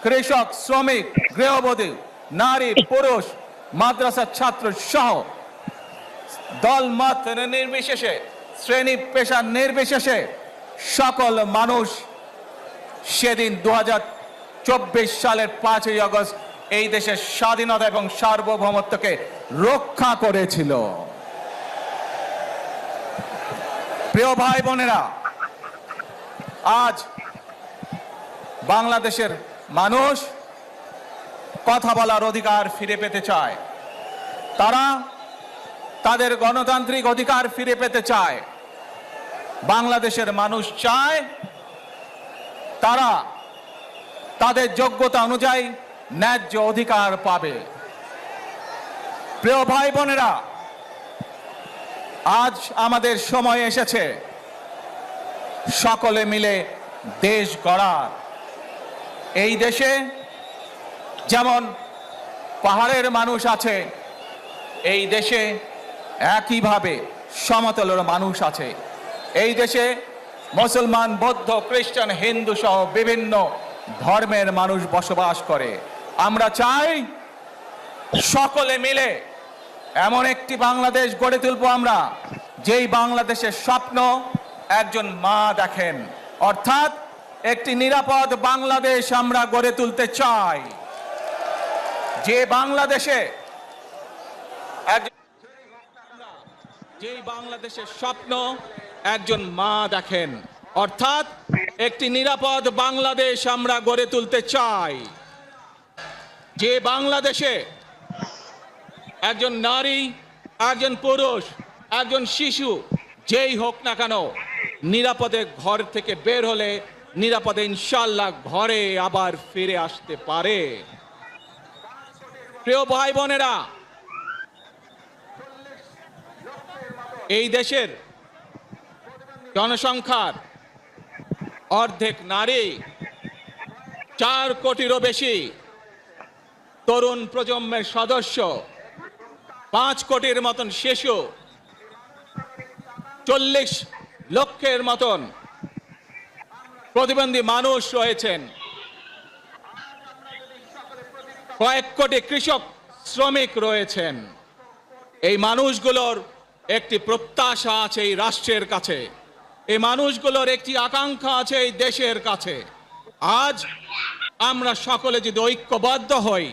কৃষক, শ্রমিক, গৃহবধূ, নারী, পুরুষ, মাদ্রাসার ছাত্র সহ দল মত নির্বিশেষে, শ্রেণী পেশা নির্বিশেষে সকল মানুষ সেদিন 2024 সালের 5ই আগস্ট এই দেশের স্বাধীনতা এবং সার্বভৌমত্বকে রক্ষা করেছিল। প্রিয় ভাই বোনেরা, আজ বাংলাদেশের মানুষ কথা বলার অধিকার ফিরে পেতে চায়। তারা তাদের গণতান্ত্রিক অধিকার ফিরে পেতে চায়। বাংলাদেশের মানুষ চায় তারা তাদের যোগ্যতা অনুযায়ী ন্যায্য অধিকার পাবে। প্রিয় ভাই বোনেরা, আজ আমাদের সময় এসেছে সকলে মিলে দেশ গড়ার। এই দেশে যেমন পাহাড়ের মানুষ আছে, এই দেশে একইভাবে সমতলের মানুষ আছে। এই দেশে মুসলমান, বৌদ্ধ, খ্রিস্টান, হিন্দু সহ বিভিন্ন ধর্মের মানুষ বসবাস করে। আমরা চাই সকলে মিলে এমন একটি বাংলাদেশ গড়ে তুলব আমরা, যেই বাংলাদেশের স্বপ্ন একজন মা দেখেন, অর্থাৎ একটি নিরাপদ বাংলাদেশ আমরা গড়ে তুলতে চাই। যে বাংলাদেশে যেই বাংলাদেশের স্বপ্ন একজন মা দেখেন, অর্থাৎ একটি নিরাপদ বাংলাদেশ আমরা গড়ে তুলতে চাই। যে বাংলাদেশে একজন নারী, একজন পুরুষ, একজন শিশু যেই হোক না কেন নিরাপদে ঘর থেকে বের হলে নিরাপদে ইনশাআল্লাহ ঘরে আবার ফিরে আসতে পারে। প্রিয় ভাই বোনেরা, এই দেশের জনসংখ্যার অর্ধেক নারী, 4 কোটিরও বেশি তরুণ প্রজন্মের সদস্য, 5 কোটির মতন শিশু, 40 লক্ষের মতন প্রতিবন্ধী মানুষ রয়েছেন, কয়েক কোটি কৃষক, শ্রমিক রয়েছেন। এই মানুষগুলোর একটি প্রত্যাশা আছে এই রাষ্ট্রের কাছে, এই মানুষগুলোর একটি আকাঙ্ক্ষা আছে এই দেশের কাছে। আজ আমরা সকলে যদি ঐক্যবদ্ধ হই,